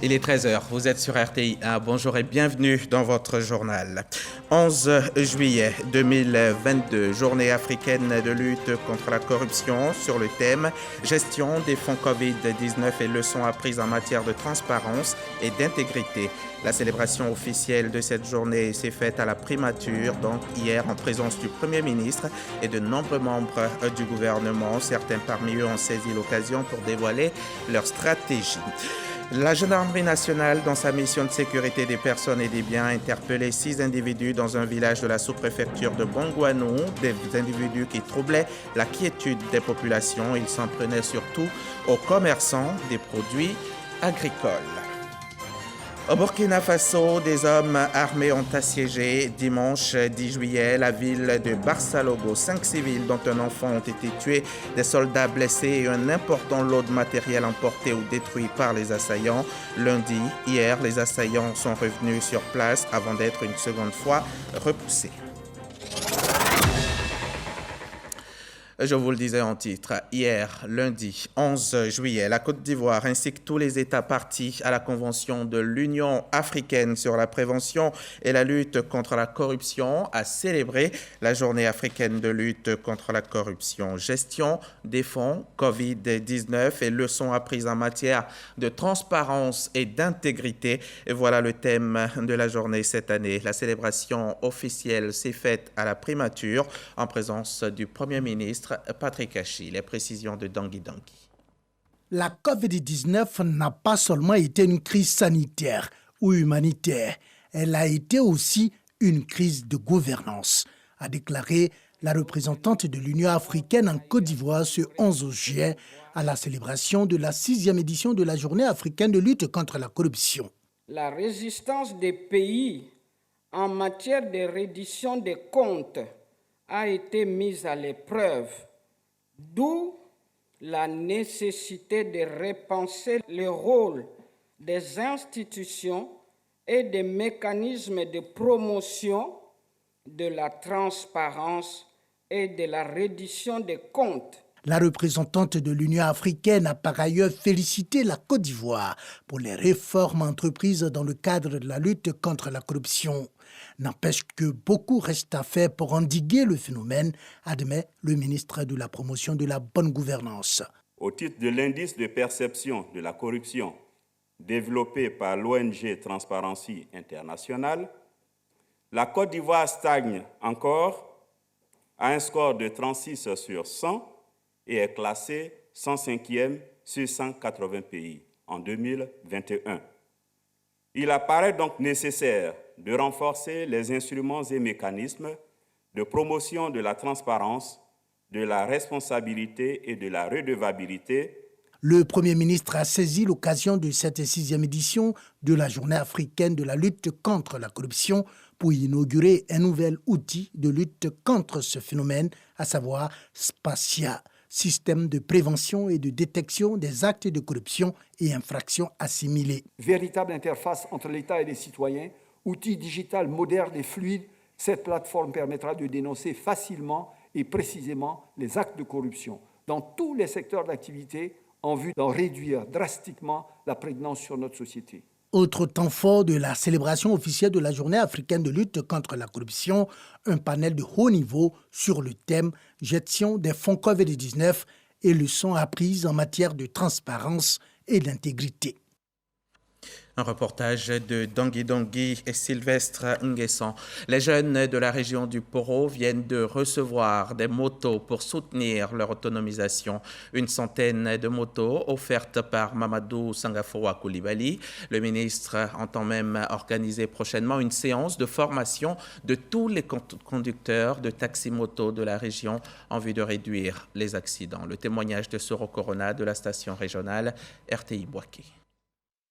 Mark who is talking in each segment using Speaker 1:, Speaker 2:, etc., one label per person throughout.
Speaker 1: Il est 13 heures, vous êtes sur RTI 1, bonjour et bienvenue dans votre journal. 11 juillet 2022, journée africaine de lutte contre la corruption sur le thème « Gestion des fonds Covid-19 et leçons apprises en matière de transparence et d'intégrité ». La célébration officielle de cette journée s'est faite à la primature, donc hier en présence du Premier ministre et de nombreux membres du gouvernement. Certains parmi eux ont saisi l'occasion pour dévoiler leur stratégie. La gendarmerie nationale, dans sa mission de sécurité des personnes et des biens, a interpellé 6 individus dans un village de la sous-préfecture de Bongouanou, des individus qui troublaient la quiétude des populations. Ils s'en prenaient surtout aux commerçants des produits agricoles. Au Burkina Faso, des hommes armés ont assiégé dimanche 10 juillet la ville de Barsalogo. 5 civils, dont un enfant, ont été tués, des soldats blessés et un important lot de matériel emporté ou détruit par les assaillants. Lundi, hier, les assaillants sont revenus sur place avant d'être une seconde fois repoussés. Je vous le disais en titre, hier, lundi 11 juillet, la Côte d'Ivoire ainsi que tous les États partis à la Convention de l'Union africaine sur la prévention et la lutte contre la corruption a célébré la journée africaine de lutte contre la corruption. Gestion des fonds Covid-19 et leçons apprises en matière de transparence et d'intégrité. Et voilà le thème de la journée cette année. La célébration officielle s'est faite à la primature en présence du Premier ministre Patrick Hachi. Les précisions de Dangui Dangui.
Speaker 2: La COVID-19 n'a pas seulement été une crise sanitaire ou humanitaire, elle a été aussi une crise de gouvernance, a déclaré la représentante de l'Union africaine en Côte d'Ivoire ce 11 juillet à la célébration de la 6e édition de la Journée africaine de lutte contre la corruption.
Speaker 3: La résistance des pays en matière de reddition des comptes a été mise à l'épreuve, d'où la nécessité de repenser le rôle des institutions et des mécanismes de promotion de la transparence et de la reddition des comptes.
Speaker 2: La représentante de l'Union africaine a par ailleurs félicité la Côte d'Ivoire pour les réformes entreprises dans le cadre de la lutte contre la corruption. N'empêche que beaucoup reste à faire pour endiguer le phénomène, admet le ministre de la Promotion de la bonne gouvernance.
Speaker 4: Au titre de l'indice de perception de la corruption développé par l'ONG Transparency International, la Côte d'Ivoire stagne encore à un score de 36 sur 100 et est classée 105e sur 180 pays en 2021. Il apparaît donc nécessaire de renforcer les instruments et mécanismes de promotion de la transparence, de la responsabilité et de la redevabilité.
Speaker 2: Le Premier ministre a saisi l'occasion de cette 6e édition de la Journée africaine de la lutte contre la corruption pour inaugurer un nouvel outil de lutte contre ce phénomène, à savoir SPACIA, système de prévention et de détection des actes de corruption et infractions assimilées.
Speaker 5: Véritable interface entre l'État et les citoyens, outil digital moderne et fluide, cette plateforme permettra de dénoncer facilement et précisément les actes de corruption dans tous les secteurs d'activité en vue d'en réduire drastiquement la prégnance sur notre société.
Speaker 2: Autre temps fort de la célébration officielle de la Journée africaine de lutte contre la corruption, un panel de haut niveau sur le thème « Gestion des fonds Covid-19 et leçons apprises en matière de transparence et d'intégrité ».
Speaker 1: Un reportage de Dangui Dangui et Sylvestre Nguessan. Les jeunes de la région du Poro viennent de recevoir des motos pour soutenir leur autonomisation. Une centaine de motos offertes par Mamadou Sangafoua Koulibaly. Le ministre entend même organiser prochainement une séance de formation de tous les conducteurs de taxi-moto de la région en vue de réduire les accidents. Le témoignage de Soro Corona de la station régionale RTI Boaké.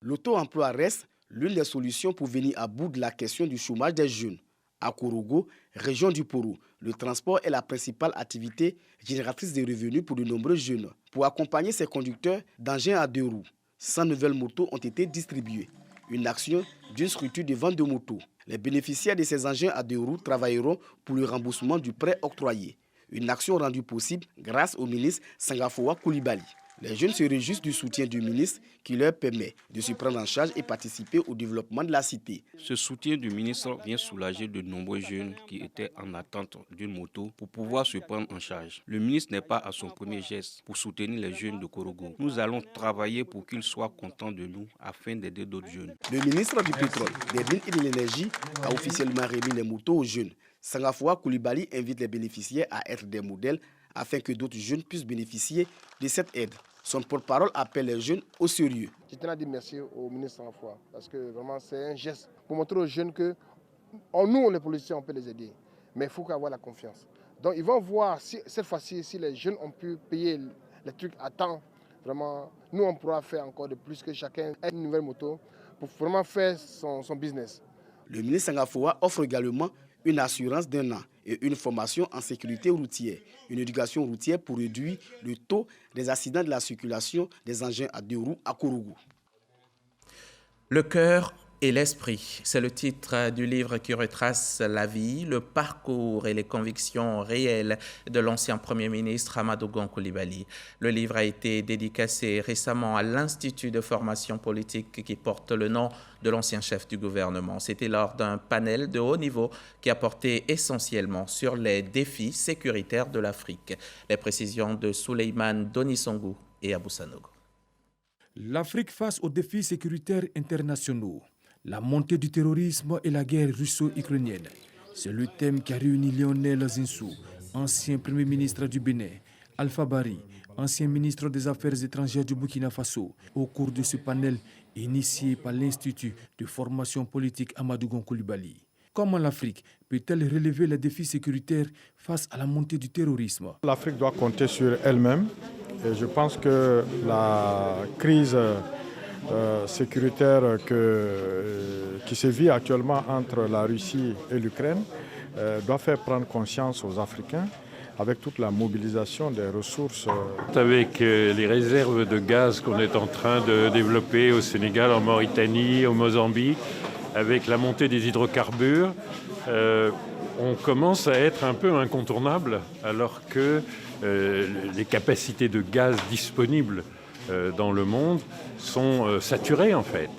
Speaker 6: L'auto-emploi reste l'une des solutions pour venir à bout de la question du chômage des jeunes. À Kourougou, région du Poro, le transport est la principale activité génératrice de revenus pour de nombreux jeunes. Pour accompagner ces conducteurs d'engins à 2 roues, 100 nouvelles motos ont été distribuées. Une action d'une structure de vente de motos. Les bénéficiaires de ces engins à 2 roues travailleront pour le remboursement du prêt octroyé. Une action rendue possible grâce au ministre Sangafoua Koulibaly. Les jeunes se réjouissent du soutien du ministre qui leur permet de se prendre en charge et participer au développement de la cité.
Speaker 7: Ce soutien du ministre vient soulager de nombreux jeunes qui étaient en attente d'une moto pour pouvoir se prendre en charge. Le ministre n'est pas à son premier geste pour soutenir les jeunes de Korogo. Nous allons travailler pour qu'ils soient contents de nous afin d'aider d'autres jeunes.
Speaker 6: Le ministre du pétrole, des mines et de l'énergie a officiellement remis les motos aux jeunes. Sangafoua Coulibaly invite les bénéficiaires à être des modèles afin que d'autres jeunes puissent bénéficier de cette aide. Son porte-parole appelle les jeunes au sérieux.
Speaker 8: Je tiens à dire merci au ministre Sangafoua parce que vraiment c'est un geste pour montrer aux jeunes que nous, les policiers, on peut les aider. Mais il faut avoir la confiance. Donc ils vont voir si, cette fois-ci, si les jeunes ont pu payer les trucs à temps. Vraiment, nous, on pourra faire encore de plus que chacun ait une nouvelle moto pour vraiment faire son business.
Speaker 6: Le ministre Sangafoua offre également une assurance d'1 an et une formation en sécurité routière, une éducation routière pour réduire le taux des accidents de la circulation des engins à 2 roues à Korogo.
Speaker 1: Le cœur et l'esprit, c'est le titre du livre qui retrace la vie, le parcours et les convictions réelles de l'ancien Premier ministre Amadou Gon Coulibaly. Le livre a été dédicacé récemment à l'Institut de formation politique qui porte le nom de l'ancien chef du gouvernement. C'était lors d'un panel de haut niveau qui a porté essentiellement sur les défis sécuritaires de l'Afrique. Les précisions de Souleymane Donisongou et Abou Sanogo.
Speaker 9: L'Afrique face aux défis sécuritaires internationaux, la montée du terrorisme et la guerre russo-ukrainienne. C'est le thème qui a réuni Lionel Zinsou, ancien Premier ministre du Bénin, Alpha Bari, ancien ministre des Affaires étrangères du Burkina Faso, au cours de ce panel initié par l'Institut de formation politique Amadou Gon Coulibaly. Comment l'Afrique peut-elle relever les défis sécuritaires face à la montée du terrorisme?
Speaker 10: L'Afrique doit compter sur elle-même et je pense que la crise sécuritaire qui se vit actuellement entre la Russie et l'Ukraine doit faire prendre conscience aux Africains avec toute la mobilisation des ressources.
Speaker 11: Avec les réserves de gaz qu'on est en train de développer au Sénégal, en Mauritanie, au Mozambique, avec la montée des hydrocarbures, on commence à être un peu incontournable alors que les capacités de gaz disponibles dans le monde sont saturées en fait.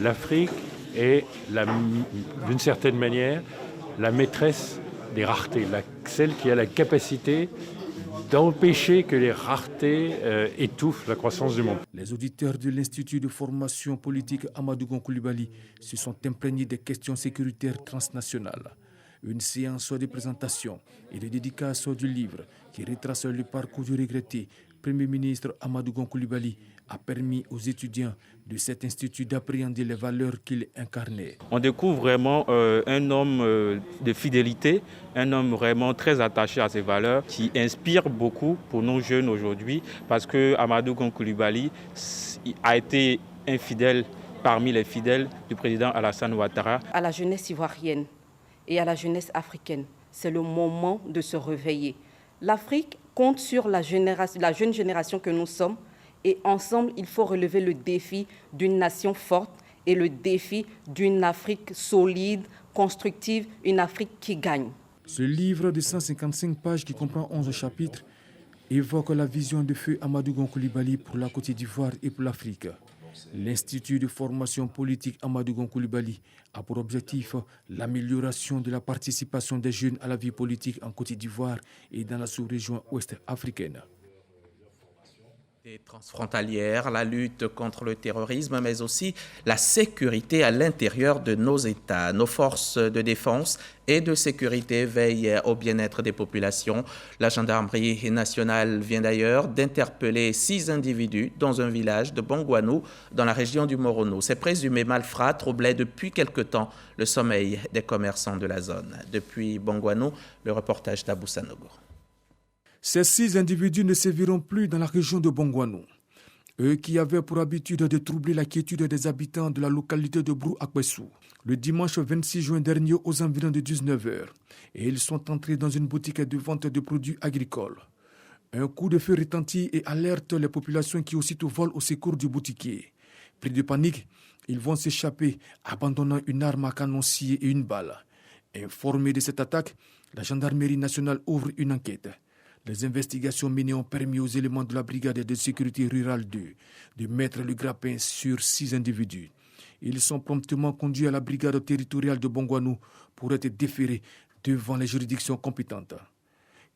Speaker 11: L'Afrique est, d'une certaine manière, la maîtresse des raretés, celle qui a la capacité d'empêcher que les raretés étouffent la croissance du monde.
Speaker 9: Les auditeurs de l'Institut de formation politique Amadou Gon Coulibaly se sont imprégnés des questions sécuritaires transnationales. Une séance de présentation et de dédicace du livre qui retrace le parcours du regretté Premier ministre Amadou Gon Coulibaly a permis aux étudiants de cet institut d'appréhender les valeurs qu'il incarnait.
Speaker 12: On découvre vraiment un homme de fidélité, un homme vraiment très attaché à ses valeurs, qui inspire beaucoup pour nos jeunes aujourd'hui, parce que Amadou Gon Coulibaly a été un fidèle parmi les fidèles du président Alassane Ouattara.
Speaker 13: À la jeunesse ivoirienne et à la jeunesse africaine, c'est le moment de se réveiller. L'Afrique compte sur la jeune génération que nous sommes et ensemble, il faut relever le défi d'une nation forte et le défi d'une Afrique solide, constructive, une Afrique qui gagne.
Speaker 9: Ce livre de 155 pages qui comprend 11 chapitres évoque la vision de feu Amadou Gon Coulibaly pour la Côte d'Ivoire et pour l'Afrique. L'Institut de formation politique Amadou Gon Coulibaly a pour objectif l'amélioration de la participation des jeunes à la vie politique en Côte d'Ivoire et dans la sous-région ouest africaine.
Speaker 1: Transfrontalière, la lutte contre le terrorisme, mais aussi la sécurité à l'intérieur de nos États. Nos forces de défense et de sécurité veillent au bien-être des populations. La gendarmerie nationale vient d'ailleurs d'interpeller 6 individus dans un village de Bongouanou, dans la région du Morono. Ces présumés malfrats troublaient depuis quelque temps le sommeil des commerçants de la zone. Depuis Bongouanou, le reportage d'Abou Sanogo.
Speaker 9: Ces 6 individus ne séviront plus dans la région de Bongouanou. Eux qui avaient pour habitude de troubler la quiétude des habitants de la localité de Brou-Akwessou. Le dimanche 26 juin dernier aux environs de 19h. Et ils sont entrés dans une boutique de vente de produits agricoles. Un coup de feu retentit et alerte les populations qui aussitôt volent au secours du boutiquier. Pris de panique, ils vont s'échapper, abandonnant une arme à canon scié et une balle. Informé de cette attaque, la gendarmerie nationale ouvre une enquête. Les investigations menées ont permis aux éléments de la brigade de sécurité rurale 2 de mettre le grappin sur 6 individus. Ils sont promptement conduits à la brigade territoriale de Bongouanou pour être déférés devant les juridictions compétentes.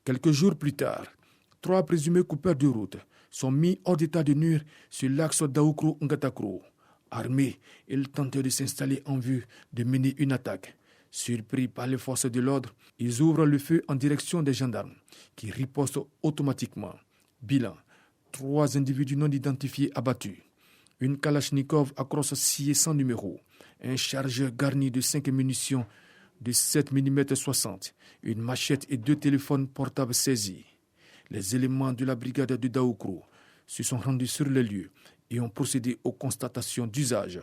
Speaker 9: Quelques jours plus tard, 3 présumés coupeurs de route sont mis hors d'état de nuire sur l'axe Daoukro-Ngatakro. Armés, ils tentaient de s'installer en vue de mener une attaque. Surpris par les forces de l'ordre, ils ouvrent le feu en direction des gendarmes, qui ripostent automatiquement. Bilan, 3 individus non identifiés abattus. Une Kalachnikov à crosse sciée sans numéro, un chargeur garni de 5 munitions de 7 mm 60, une machette et 2 téléphones portables saisis. Les éléments de la brigade de Daoukro se sont rendus sur les lieux et ont procédé aux constatations d'usage.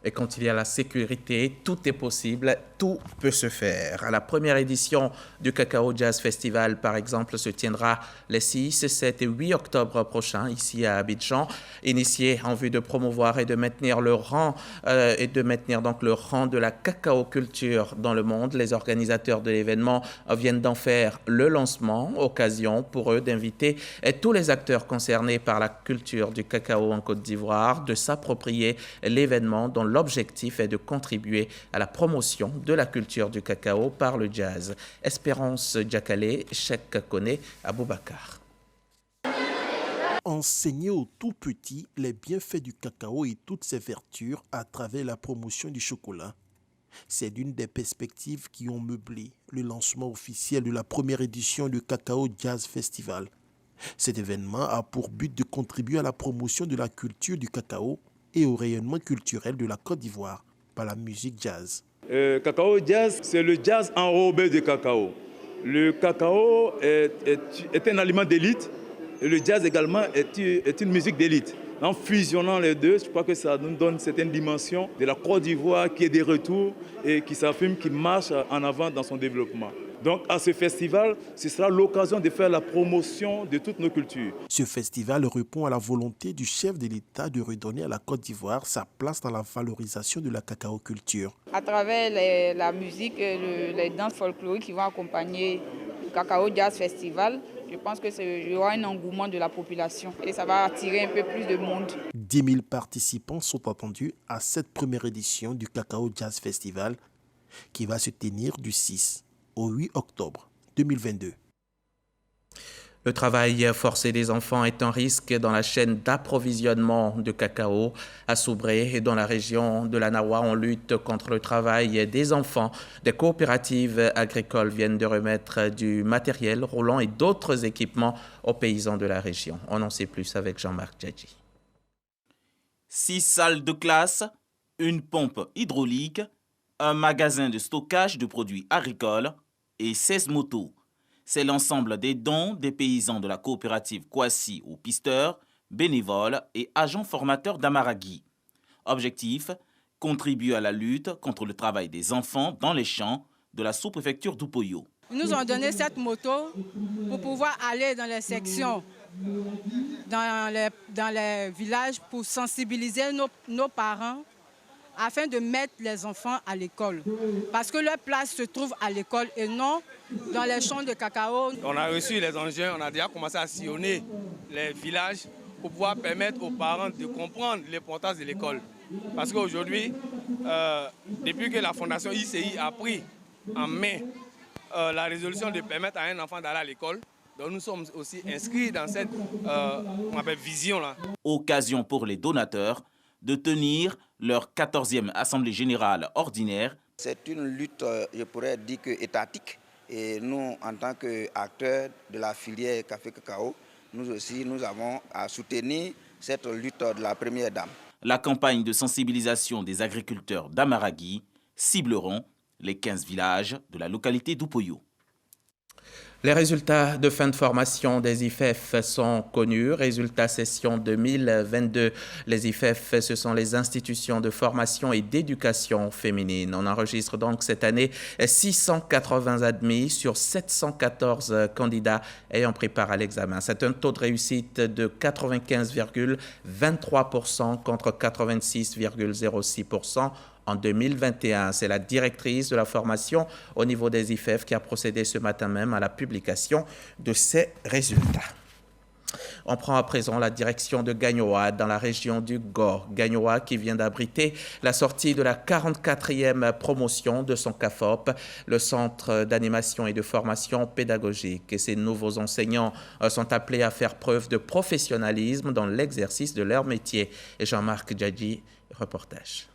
Speaker 1: Et quand il y a la sécurité, tout est possible, tout peut se faire. La première édition du Cacao Jazz Festival, par exemple, se tiendra les 6, 7 et 8 octobre prochains, ici à Abidjan, initié en vue de promouvoir et de maintenir le rang de la cacao culture dans le monde. Les organisateurs de l'événement viennent d'en faire le lancement, occasion pour eux d'inviter tous les acteurs concernés par la culture du cacao en Côte d'Ivoire, de s'approprier l'événement dont l'objectif est de contribuer à la promotion de la culture du cacao par le jazz. Espérance Diakale, Cheikh Kone, Aboubakar.
Speaker 14: Enseigner aux tout petits les bienfaits du cacao et toutes ses vertus à travers la promotion du chocolat. C'est l'une des perspectives qui ont meublé le lancement officiel de la première édition du Cacao Jazz Festival. Cet événement a pour but de contribuer à la promotion de la culture du cacao et au rayonnement culturel de la Côte d'Ivoire par la musique jazz.
Speaker 15: Cacao Jazz, c'est le jazz enrobé de cacao. Le cacao est un aliment d'élite et le jazz également est une musique d'élite. En fusionnant les deux, je crois que ça nous donne une certaine dimension de la Côte d'Ivoire qui est de retour et qui s'affirme, qui marche en avant dans son développement. Donc à ce festival, ce sera l'occasion de faire la promotion de toutes nos cultures.
Speaker 14: Ce festival répond à la volonté du chef de l'État de redonner à la Côte d'Ivoire sa place dans la valorisation de la cacao culture.
Speaker 16: À travers la musique et les danses folkloriques qui vont accompagner le Cacao Jazz Festival, je pense qu'il y aura un engouement de la population et ça va attirer un peu plus de monde.
Speaker 14: 10 000 participants sont attendus à cette première édition du Cacao Jazz Festival qui va se tenir du 6 au 8 octobre 2022.
Speaker 1: Le travail forcé des enfants est un risque dans la chaîne d'approvisionnement de cacao. À Soubré et dans la région de la Nawa, on lutte contre le travail des enfants. Des coopératives agricoles viennent de remettre du matériel roulant et d'autres équipements aux paysans de la région. On en sait plus avec Jean-Marc Djadji.
Speaker 17: 6 salles de classe, une pompe hydraulique, un magasin de stockage de produits agricoles et 16 motos. C'est l'ensemble des dons des paysans de la coopérative Kwasi aux pisteurs, bénévoles et agents formateurs d'Amaragui. Objectif, contribuer à la lutte contre le travail des enfants dans les champs de la sous-préfecture d'Upoyo.
Speaker 18: Ils nous ont donné cette moto pour pouvoir aller dans les sections, dans les villages pour sensibiliser nos parents afin de mettre les enfants à l'école. Parce que leur place se trouve à l'école et non dans les champs de cacao.
Speaker 19: On a reçu les engins, on a déjà commencé à sillonner les villages pour pouvoir permettre aux parents de comprendre l'importance de l'école. Parce qu'aujourd'hui, depuis que la fondation ICI a pris en main la résolution de permettre à un enfant d'aller à l'école, donc nous sommes aussi inscrits dans cette vision-là.
Speaker 17: Occasion pour les donateurs de tenir leur 14e Assemblée générale ordinaire.
Speaker 20: C'est une lutte, je pourrais dire, étatique. Et nous, en tant qu'acteurs de la filière café-cacao, nous aussi, nous avons à soutenir cette lutte de la première dame.
Speaker 17: La campagne de sensibilisation des agriculteurs d'Amaragui cibleront les 15 villages de la localité d'Upoyo.
Speaker 1: Les résultats de fin de formation des IFEF sont connus. Résultats session 2022. Les IFEF, ce sont les institutions de formation et d'éducation féminine. On enregistre donc cette année 680 admis sur 714 candidats ayant pris part à l'examen. C'est un taux de réussite de 95,23% contre 86,06% en 2021. C'est la directrice de la formation au niveau des IFEF qui a procédé ce matin même à la publication de ces résultats. On prend à présent la direction de Gagnoa dans la région du Gor. Gagnoa qui vient d'abriter la sortie de la 44e promotion de son CAFOP, le centre d'animation et de formation pédagogique. Et ces nouveaux enseignants sont appelés à faire preuve de professionnalisme dans l'exercice de leur métier. Et Jean-Marc Djadji, reportage.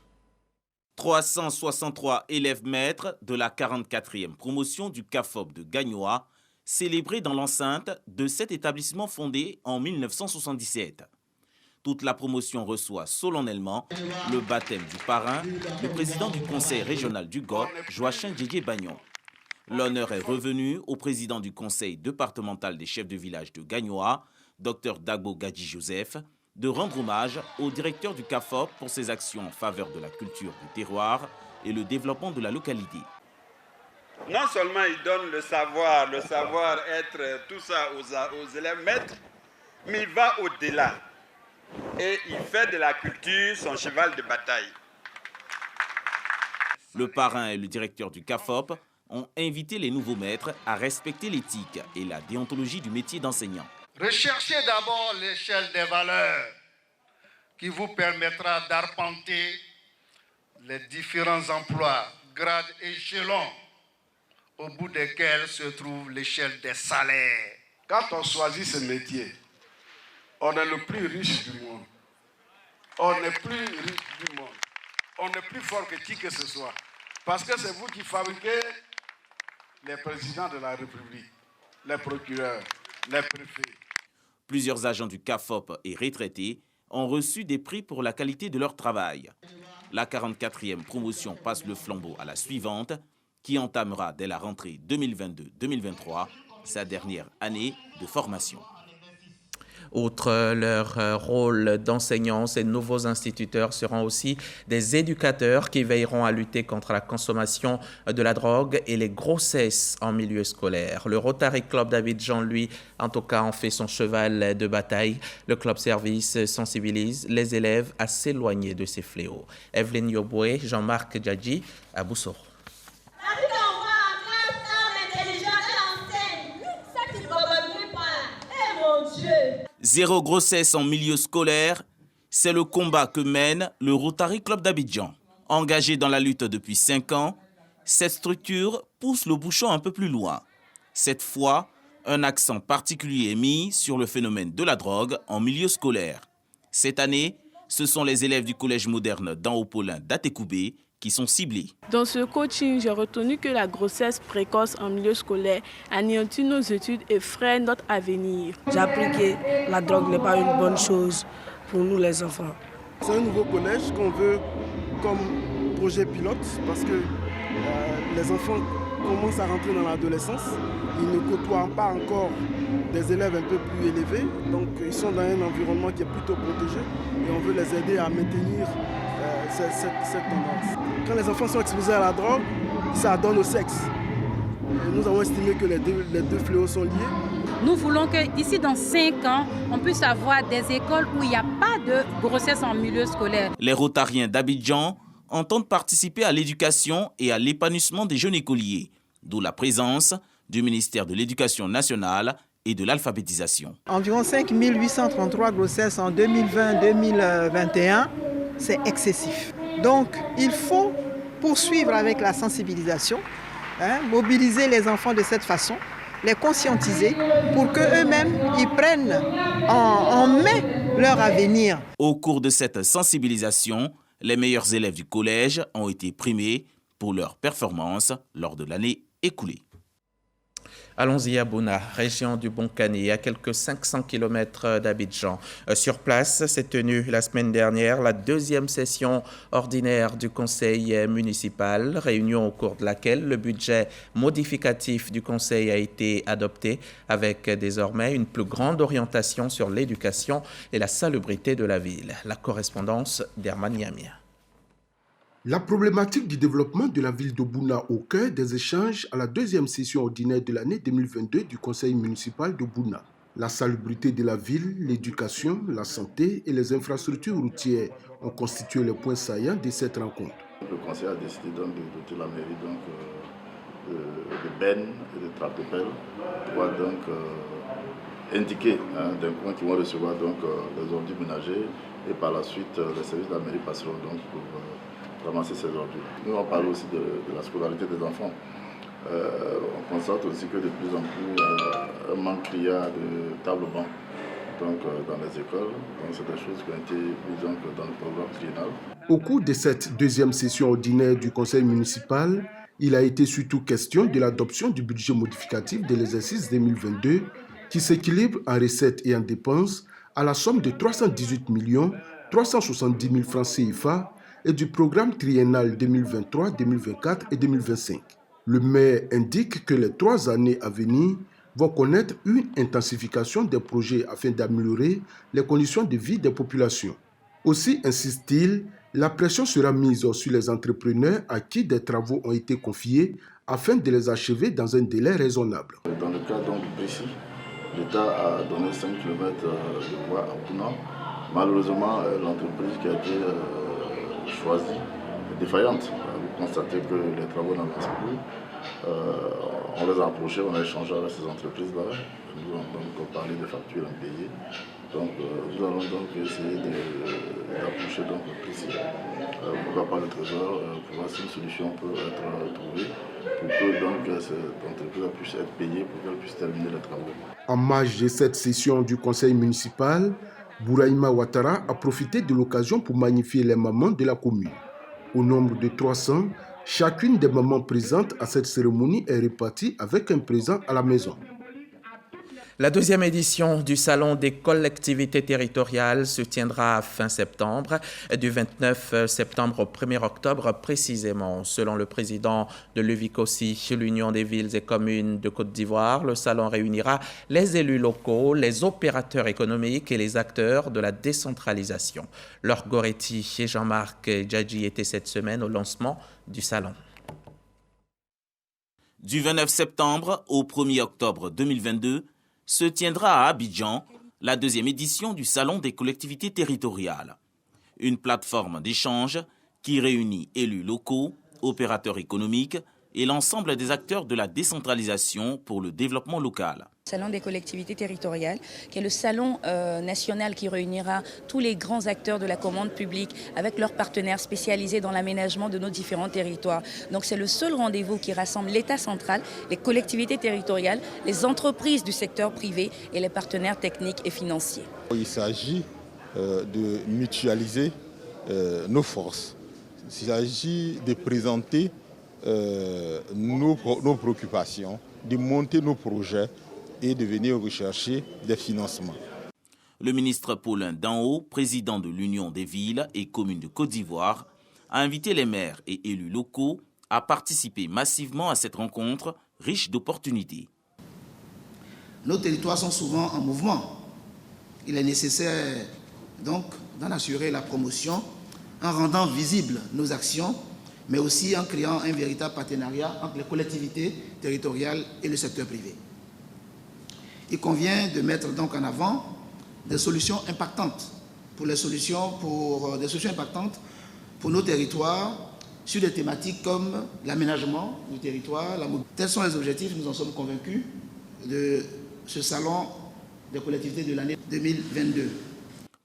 Speaker 17: 363 élèves maîtres de la 44e promotion du CAFOP de Gagnoa, célébré dans l'enceinte de cet établissement fondé en 1977. Toute la promotion reçoit solennellement le baptême du parrain, le président du conseil régional du Gor, Joachim Djédié-Bagnon. L'honneur est revenu au président du conseil départemental des chefs de village de Gagnoa, Dr Dagbo Gadji Joseph, de rendre hommage au directeur du CAFOP pour ses actions en faveur de la culture du terroir et le développement de la localité.
Speaker 21: Non seulement il donne le savoir-être, tout ça aux élèves maîtres, mais il va au-delà. Et il fait de la culture son cheval de bataille.
Speaker 17: Le parrain et le directeur du CAFOP ont invité les nouveaux maîtres à respecter l'éthique et la déontologie du métier d'enseignant.
Speaker 22: Recherchez d'abord l'échelle des valeurs qui vous permettra d'arpenter les différents emplois, grades et échelons au bout desquels se trouve l'échelle des salaires.
Speaker 21: Quand on choisit ce métier, on est le plus riche du monde. On est plus riche du monde. On est plus fort que qui que ce soit. Parce que c'est vous qui fabriquez les présidents de la République, les procureurs, les préfets.
Speaker 17: Plusieurs agents du CAFOP et retraités ont reçu des prix pour la qualité de leur travail. La 44e promotion passe le flambeau à la suivante, qui entamera dès la rentrée 2022-2023 sa dernière année de formation.
Speaker 1: Outre leur rôle d'enseignants, ces nouveaux instituteurs seront aussi des éducateurs qui veilleront à lutter contre la consommation de la drogue et les grossesses en milieu scolaire. Le Rotary Club d'Abidjan, lui, en tout cas, en fait son cheval de bataille. Le club service sensibilise les élèves à s'éloigner de ces fléaux. Evelyne Yoboué, Jean-Marc Djadji, à Boussoro.
Speaker 17: Zéro grossesse en milieu scolaire, c'est le combat que mène le Rotary Club d'Abidjan. Engagé dans la lutte depuis 5 ans, cette structure pousse le bouchon un peu plus loin. Cette fois, un accent particulier est mis sur le phénomène de la drogue en milieu scolaire. Cette année, ce sont les élèves du collège moderne d'Anhaut-Paulin d'Atekoubé qui sont ciblés.
Speaker 23: Dans ce coaching, j'ai retenu que la grossesse précoce en milieu scolaire anéantit nos études et freine notre avenir.
Speaker 24: J'ai appris que la drogue n'est pas une bonne chose pour nous les enfants.
Speaker 25: C'est un nouveau collège qu'on veut comme projet pilote parce que les enfants commencent à rentrer dans l'adolescence. Ils ne côtoient pas encore des élèves un peu plus élevés, donc ils sont dans un environnement qui est plutôt protégé et on veut les aider à maintenir cette tendance. Quand les enfants sont exposés à la drogue, ça donne au sexe. Et nous avons estimé que les deux fléaux sont liés.
Speaker 26: Nous voulons que d'ici dans 5 ans, on puisse avoir des écoles où il n'y a pas de grossesse en milieu scolaire.
Speaker 17: Les Rotariens d'Abidjan entendent participer à l'éducation et à l'épanouissement des jeunes écoliers, d'où la présence du ministère de l'Éducation nationale et de l'alphabétisation.
Speaker 27: Environ 5 833 grossesses en 2020-2021, c'est excessif. Donc, il faut poursuivre avec la sensibilisation, mobiliser les enfants de cette façon, les conscientiser pour qu'eux-mêmes ils prennent en main leur avenir.
Speaker 17: Au cours de cette sensibilisation, les meilleurs élèves du collège ont été primés pour leur performance lors de l'année écoulée.
Speaker 1: Allons-y à Bouna, région du Bonkani, à quelques 500 km d'Abidjan. Sur place, s'est tenue la semaine dernière la 2e session ordinaire du conseil municipal, réunion au cours de laquelle le budget modificatif du conseil a été adopté avec désormais une plus grande orientation sur l'éducation et la salubrité de la ville. La correspondance d'Herman Yamia.
Speaker 28: La problématique du développement de la ville de Bouna au cœur des échanges à la 2e session ordinaire de l'année 2022 du conseil municipal de Bouna. La salubrité de la ville, l'éducation, la santé et les infrastructures routières ont constitué les points saillants de cette rencontre.
Speaker 2: le conseil a décidé donc de doter la mairie donc, de bennes et de tractopelles pour pouvoir donc indiquer d'un coin qui vont recevoir donc les ordures ménagers et par la suite les services de la mairie passeront donc pour ramasser ces ordures. Nous on parle aussi de la scolarité des enfants. On constate aussi que de plus en plus un manque criard de tables-bancs donc, dans les écoles. Donc c'est des choses qui ont été mises donc, dans le programme triennal.
Speaker 28: Au cours de cette deuxième session ordinaire du conseil municipal, il a été surtout question de l'adoption du budget modificatif de l'exercice 2022 qui s'équilibre en recettes et en dépenses à la somme de 318 370 000 francs CFA et du programme triennal 2023, 2024 et 2025. Le maire indique que les 3 années à venir vont connaître une intensification des projets afin d'améliorer les conditions de vie des populations. Aussi, insiste-t-il, la pression sera mise sur les entrepreneurs à qui des travaux ont été confiés afin de les achever dans un délai raisonnable.
Speaker 2: Dans le cas donc précis, l'État a donné 5 km de voies à Bouna. Malheureusement, l'entreprise qui a été choisie est défaillante. Vous constatez que les travaux n'avancent plus. On les a approchés, on a échangé avec ces entreprises-là. Nous avons donc parlé de factures impayées. Donc nous allons donc essayer d'approcher l'entreprise. Pourquoi pas le trésor, pour voir si une solution peut être trouvée pour que donc, cette entreprise puisse être payée pour qu'elle puisse terminer les travaux.
Speaker 28: En marge de cette session du conseil municipal, Bouraïma Ouattara a profité de l'occasion pour magnifier les mamans de la commune. Au nombre de 300, chacune des mamans présentes à cette cérémonie est répartie avec un présent à la maison.
Speaker 1: La deuxième édition du Salon des collectivités territoriales se tiendra fin septembre, du 29 septembre au 1er octobre précisément. Selon le président de l'UVICOSI, l'Union des villes et communes de Côte d'Ivoire, le salon réunira les élus locaux, les opérateurs économiques et les acteurs de la décentralisation. Laure Goretti et Jean-Marc Djadji étaient cette semaine au lancement du salon.
Speaker 17: Du 29 septembre au 1er octobre 2022, se tiendra à Abidjan la deuxième édition du Salon des collectivités territoriales. Une plateforme d'échange qui réunit élus locaux, opérateurs économiques et l'ensemble des acteurs de la décentralisation pour le développement local.
Speaker 3: Salon des collectivités territoriales, qui est le salon national qui réunira tous les grands acteurs de la commande publique avec leurs partenaires spécialisés dans l'aménagement de nos différents territoires. Donc c'est le seul rendez-vous qui rassemble l'État central, les collectivités territoriales, les entreprises du secteur privé et les partenaires techniques et financiers.
Speaker 4: Il s'agit de mutualiser nos forces. Il s'agit de présenter nos préoccupations, de monter nos projets et de venir rechercher des financements.
Speaker 17: Le ministre Paulin Danho, président de l'Union des villes et communes de Côte d'Ivoire, a invité les maires et élus locaux à participer massivement à cette rencontre riche d'opportunités.
Speaker 5: Nos territoires sont souvent en mouvement. Il est nécessaire donc d'en assurer la promotion en rendant visibles nos actions, mais aussi en créant un véritable partenariat entre les collectivités territoriales et le secteur privé. Il convient de mettre donc en avant des solutions impactantes pour nos territoires sur des thématiques comme l'aménagement du territoire. Tels sont les objectifs, nous en sommes convaincus, de ce salon des collectivités de l'année 2022.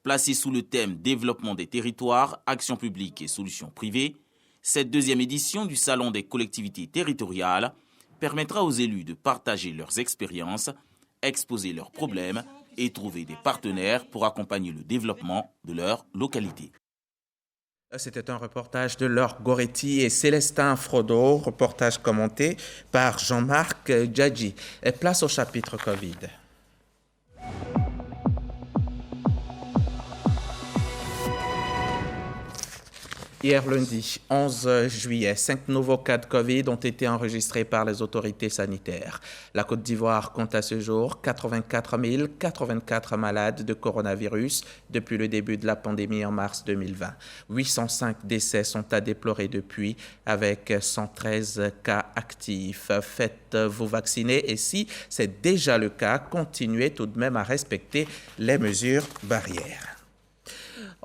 Speaker 17: Placé sous le thème Développement des territoires, actions publiques et solutions privées, cette deuxième édition du Salon des collectivités territoriales permettra aux élus de partager leurs expériences, exposer leurs problèmes et trouver des partenaires pour accompagner le développement de leur localité.
Speaker 1: C'était un reportage de Laure Goretti et Célestin Frodo, reportage commenté par Jean-Marc Djadji. Place au chapitre Covid. Hier lundi 11 juillet, 5 nouveaux cas de Covid ont été enregistrés par les autorités sanitaires. La Côte d'Ivoire compte à ce jour 84 084 malades de coronavirus depuis le début de la pandémie en mars 2020. 805 décès sont à déplorer depuis, avec 113 cas actifs. Faites-vous vacciner et si c'est déjà le cas, continuez tout de même à respecter les mesures barrières.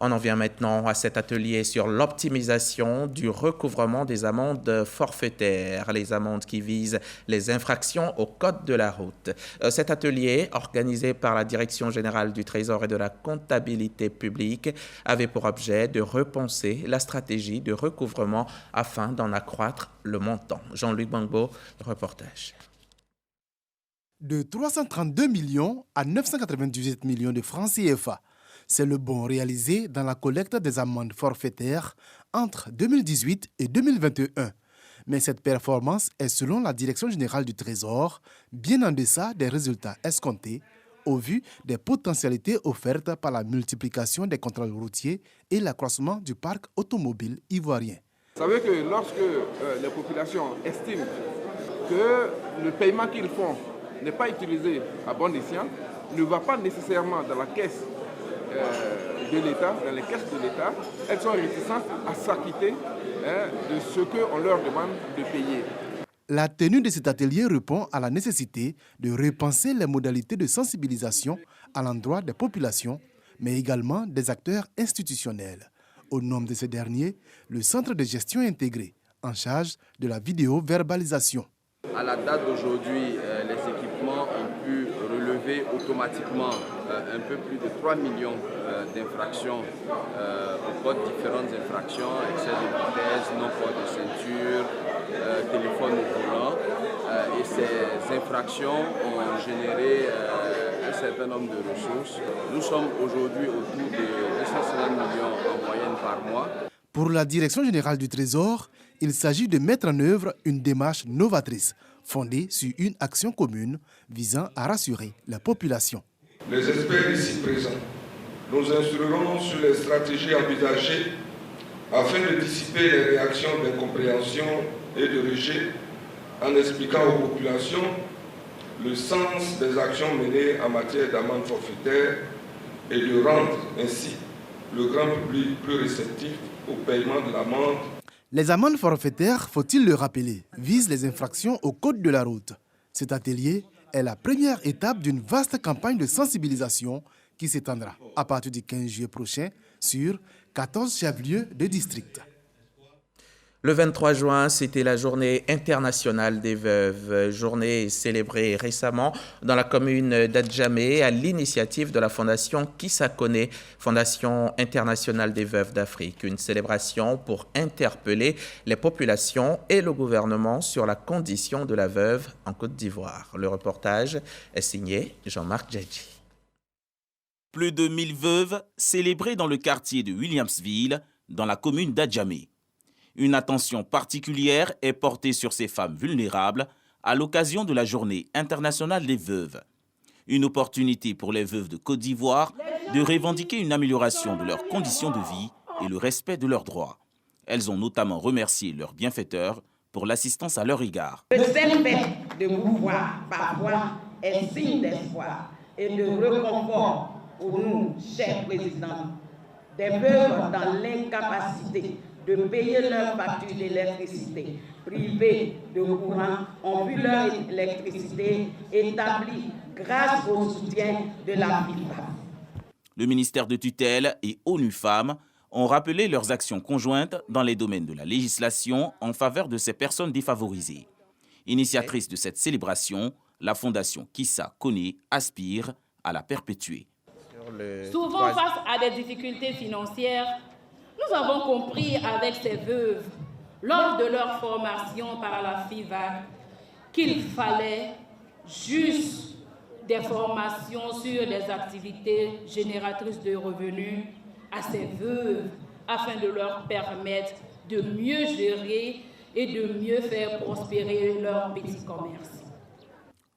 Speaker 1: On en vient maintenant à cet atelier sur l'optimisation du recouvrement des amendes forfaitaires, les amendes qui visent les infractions au code de la route. Cet atelier, organisé par la Direction générale du Trésor et de la comptabilité publique, avait pour objet de repenser la stratégie de recouvrement afin d'en accroître le montant. Jean-Luc Bangbo, reportage.
Speaker 14: De 332 millions à 998 millions de francs CFA. C'est le bond réalisé dans la collecte des amendes forfaitaires entre 2018 et 2021. Mais cette performance est, selon la Direction générale du Trésor, bien en deçà des résultats escomptés au vu des potentialités offertes par la multiplication des contrôles routiers et l'accroissement du parc automobile ivoirien.
Speaker 6: Vous savez que lorsque les populations estiment que le paiement qu'ils font n'est pas utilisé à bon escient, ne va pas nécessairement dans la caisse de l'État, dans les caisses de l'État, elles sont réticentes à s'acquitter de ce qu'on leur demande de payer.
Speaker 14: La tenue de cet atelier répond à la nécessité de repenser les modalités de sensibilisation à l'endroit des populations, mais également des acteurs institutionnels. Au nom de ces derniers, le Centre de gestion intégré, en charge de la vidéo-verbalisation.
Speaker 7: À la date d'aujourd'hui, les équipements ont pu relever automatiquement un peu plus de 3 millions d'infractions au code, différentes infractions, excès de vitesse, non-port de ceinture, téléphone au volant. Et ces infractions ont généré un certain nombre de ressources. Nous sommes aujourd'hui autour de 250 millions en moyenne par mois.
Speaker 14: Pour la Direction générale du Trésor, il s'agit de mettre en œuvre une démarche novatrice, fondée sur une action commune visant à rassurer la population.
Speaker 21: Les experts ici présents nous instruiront sur les stratégies envisagées afin de dissiper les réactions d'incompréhension et de rejet en expliquant aux populations le sens des actions menées en matière d'amende forfaitaire et de rendre ainsi le grand public plus réceptif au paiement de l'amende.
Speaker 14: Les amendes forfaitaires, faut-il le rappeler, visent les infractions au code de la route. Cet atelier est la première étape d'une vaste campagne de sensibilisation qui s'étendra à partir du 15 juillet prochain sur 14 chefs-lieux de district.
Speaker 1: Le 23 juin, c'était la journée internationale des veuves, journée célébrée récemment dans la commune d'Adjamé à l'initiative de la fondation Kisakone, Fondation internationale des veuves d'Afrique. Une célébration pour interpeller les populations et le gouvernement sur la condition de la veuve en Côte d'Ivoire. Le reportage est signé Jean-Marc Djadji.
Speaker 17: Plus de 1000 veuves célébrées dans le quartier de Williamsville, dans la commune d'Adjamé. Une attention particulière est portée sur ces femmes vulnérables à l'occasion de la Journée internationale des veuves. Une opportunité pour les veuves de Côte d'Ivoire de revendiquer une amélioration de leurs conditions de vie et le respect de leurs droits. Elles ont notamment remercié leurs bienfaiteurs pour l'assistance à leur égard.
Speaker 8: Le seul fait de vous voir parfois est signe d'espoir et de réconfort pour nous, chers présidents, des veuves dans l'incapacité de payer leurs factures d'électricité, privées de courant, ont vu leur électricité établie grâce au soutien de la FIFA.
Speaker 17: Le ministère de tutelle et ONU Femmes ont rappelé leurs actions conjointes dans les domaines de la législation en faveur de ces personnes défavorisées. Initiatrice de cette célébration, la fondation Kisakone aspire à la perpétuer.
Speaker 23: Souvent face à des difficultés financières, nous avons compris avec ces veuves, lors de leur formation par la FIFA, qu'il fallait juste des formations sur des activités génératrices de revenus à ces veuves, afin de leur permettre de mieux gérer et de mieux faire prospérer leur petit commerce.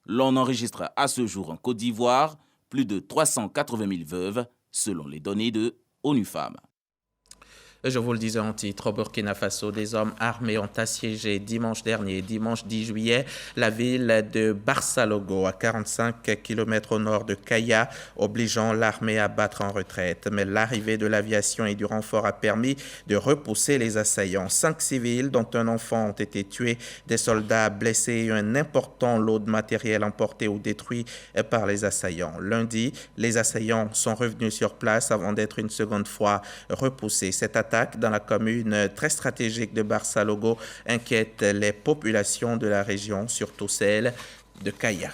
Speaker 17: L'on enregistre à ce jour en Côte d'Ivoire plus de 380 000 veuves, selon les données de ONU Femmes.
Speaker 1: Je vous le disais en titre, au Burkina Faso, des hommes armés ont assiégé dimanche dernier, dimanche 10 juillet, la ville de Barsalogo, à 45 km au nord de Kaya, obligeant l'armée à battre en retraite. Mais l'arrivée de l'aviation et du renfort a permis de repousser les assaillants. 5 civils, dont un enfant, ont été tués, des soldats blessés et un important lot de matériel emporté ou détruit par les assaillants. Lundi, les assaillants sont revenus sur place avant d'être une seconde fois repoussés. Cette attaque dans la commune très stratégique de Barsalogo inquiète les populations de la région, surtout celle de Kaya.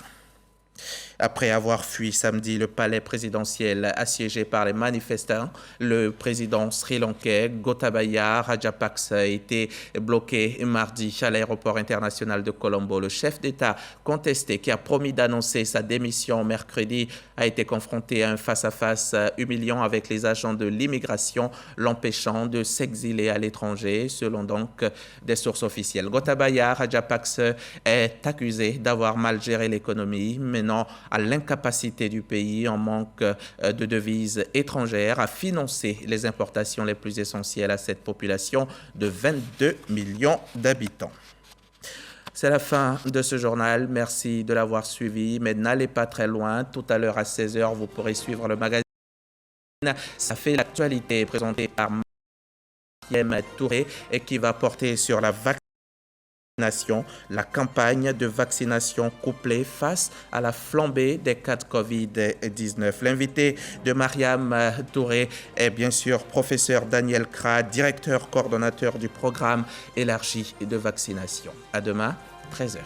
Speaker 1: Après avoir fui samedi le palais présidentiel assiégé par les manifestants, le président sri-lankais Gotabaya Rajapaksa a été bloqué mardi à l'aéroport international de Colombo. Le chef d'État contesté, qui a promis d'annoncer sa démission mercredi, a été confronté à un face-à-face humiliant avec les agents de l'immigration, l'empêchant de s'exiler à l'étranger, selon donc des sources officielles. Gotabaya Rajapaksa est accusé d'avoir mal géré l'économie, menant à l'incapacité du pays en manque de devises étrangères à financer les importations les plus essentielles à cette population de 22 millions d'habitants. C'est la fin de ce journal. Merci de l'avoir suivi, mais n'allez pas très loin. Tout à l'heure à 16h, vous pourrez suivre le magazine. Ça fait l'actualité présentée par Mariam Touré et qui va porter sur la vaccination. La campagne de vaccination couplée face à la flambée des cas de Covid-19. L'invité de Mariam Touré est bien sûr professeur Daniel Kra, directeur coordonnateur du programme élargi de vaccination. À demain, 13h.